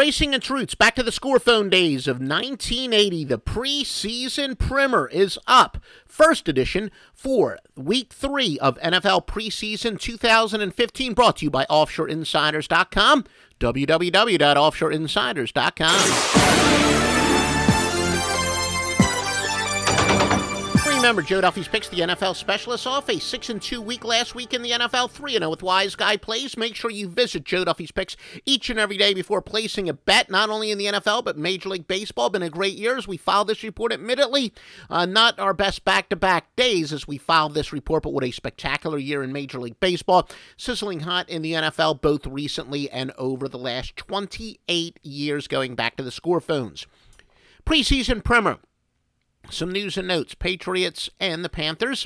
Racing its roots back to the score phone days of 1980. The preseason primer is up. First edition for Week 3 of NFL Preseason 2015, brought to you by OffshoreInsiders.com, www.offshoreinsiders.com. Remember, Joe Duffy's picks, the NFL specialists, off a 6-2 week last week in the NFL, 3-0 with Wise Guy Plays. Make sure you visit Joe Duffy's picks each and every day before placing a bet, not only in the NFL, but Major League Baseball. Been a great year as we filed this report, admittedly. Not our best back-to-back days as we filed this report, but what a spectacular year in Major League Baseball. Sizzling hot in the NFL, both recently and over the last 28 years, going back to the score phones. Preseason primer. Some news and notes. Patriots and the Panthers.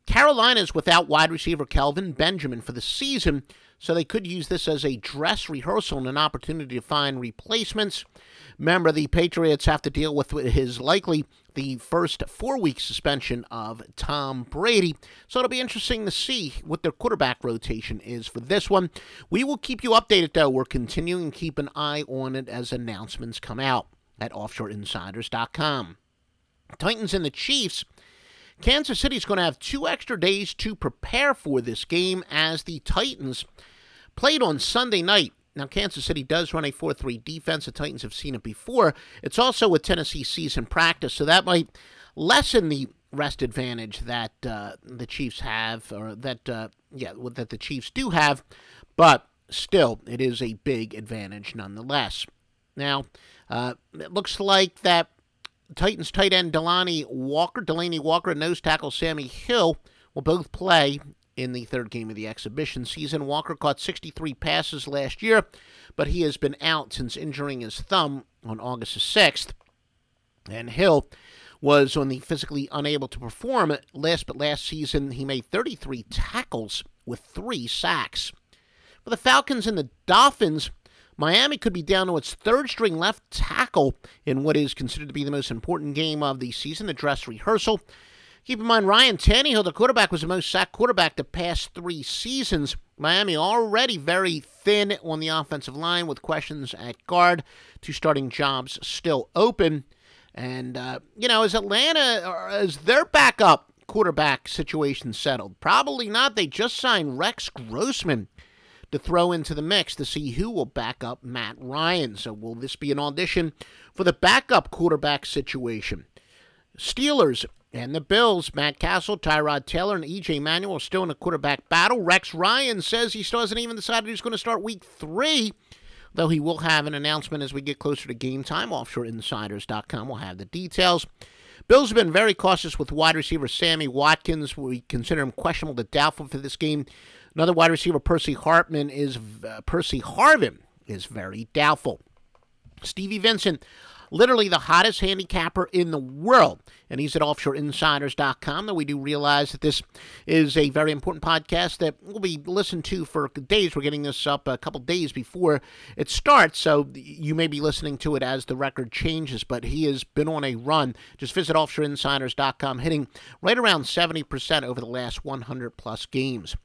Carolina's without wide receiver Kelvin Benjamin for the season, so they could use this as a dress rehearsal and an opportunity to find replacements. Remember, the Patriots have to deal with his likely the first 4-week suspension of Tom Brady, so it'll be interesting to see what their quarterback rotation is for this one. We will keep you updated, though. We're continuing to keep an eye on it as announcements come out at OffshoreInsiders.com. Titans and the Chiefs. Kansas City's going to have 2 extra days to prepare for this game as the Titans played on Sunday night. Now, Kansas City does run a 4-3 defense. The Titans have seen it before. It's also a Tennessee season practice, so that might lessen the rest advantage that the Chiefs have, or that the Chiefs do have, but still, it is a big advantage nonetheless. Now, it looks like that Titans tight end Delaney Walker, and nose tackle Sammy Hill will both play in the third game of the exhibition season. Walker caught 63 passes last year, but he has been out since injuring his thumb on August 6th. And Hill was on the physically unable to perform. Last season, he made 33 tackles with 3 sacks. For the Falcons and the Dolphins, Miami could be down to its third-string left tackle in what is considered to be the most important game of the season, the dress rehearsal. Keep in mind, Ryan Tannehill, the quarterback, was the most sacked quarterback the past 3 seasons. Miami already very thin on the offensive line with questions at guard, 2 starting jobs still open. And, is Atlanta, or is their backup quarterback situation settled? Probably not. They just signed Rex Grossman to throw into the mix to see who will back up Matt Ryan. So will this be an audition for the backup quarterback situation? Steelers and the Bills, Matt Castle, Tyrod Taylor, and E.J. Manuel are still in a quarterback battle. Rex Ryan says he still hasn't even decided who's going to start Week 3, though he will have an announcement as we get closer to game time. OffshoreInsiders.com will have the details. Bills have been very cautious with wide receiver Sammy Watkins. We consider him questionable to doubtful for this game. Another wide receiver, Percy Harvin, is very doubtful. Stevie Vincent, literally the hottest handicapper in the world, and he's at OffshoreInsiders.com. Though we do realize that this is a very important podcast that will be listened to for days. We're getting this up a couple days before it starts, so you may be listening to it as the record changes, but he has been on a run. Just visit OffshoreInsiders.com, hitting right around 70% over the last 100-plus games.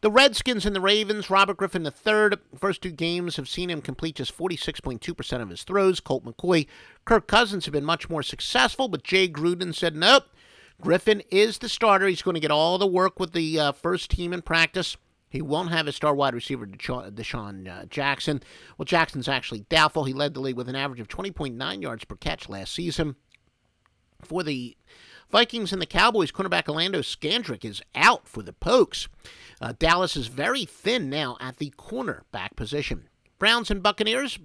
The Redskins and the Ravens, Robert Griffin III, first 2 games have seen him complete just 46.2% of his throws. Colt McCoy, Kirk Cousins have been much more successful, but Jay Gruden said, nope, Griffin is the starter. He's going to get all the work with the first team in practice. He won't have his star wide receiver, Deshaun Jackson. Well, Jackson's actually doubtful. He led the league with an average of 20.9 yards per catch last season. For the Vikings and the Cowboys, cornerback Orlando Scandrick is out for the Pokes. Dallas is very thin now at the cornerback position. Browns and Buccaneers,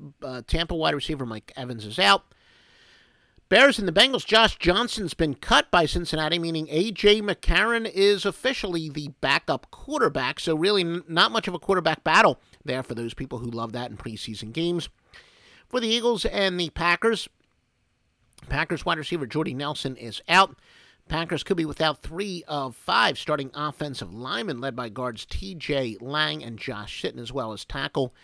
Tampa wide receiver Mike Evans is out. Bears and the Bengals, Josh Johnson's been cut by Cincinnati, meaning A.J. McCarron is officially the backup quarterback, so really not much of a quarterback battle there for those people who love that in preseason games. For the Eagles and the Packers wide receiver Jordy Nelson is out. Packers could be without 3 of 5 starting offensive linemen, led by guards T.J. Lang and Josh Sitton, as well as tackle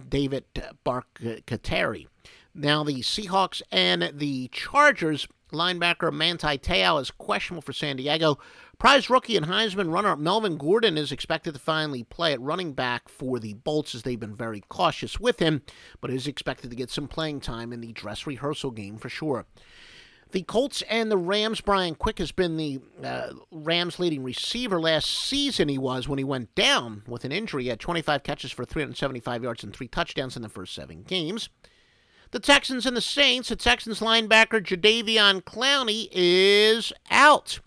David Barkateri. Now, the Seahawks and the Chargers, Linebacker Manti Te'o is questionable for San Diego. Prize rookie and Heisman runner Melvin Gordon is expected to finally play at running back for the Bolts, as they've been very cautious with him, but is expected to get some playing time in the dress rehearsal game for sure. The Colts and the Rams. Brian Quick has been the Rams' leading receiver. Last season he was, when he went down with an injury. He had 25 catches for 375 yards and 3 touchdowns in the first 7 games. The Texans and the Saints. The Texans linebacker Jadeveon Clowney is out.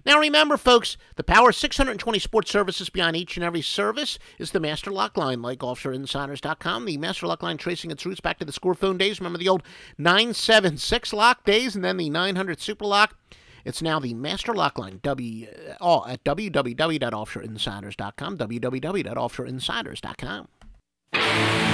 Now remember, folks, the power of 620 sports services behind each and every service is the Master Lock Line, like OffshoreInsiders.com. The Master Lock Line tracing its roots back to the score phone days. Remember the old 976 lock days and then the 900 Super Lock? It's now the Master Lock Line, at www.offshoreinsiders.com, www.offshoreinsiders.com.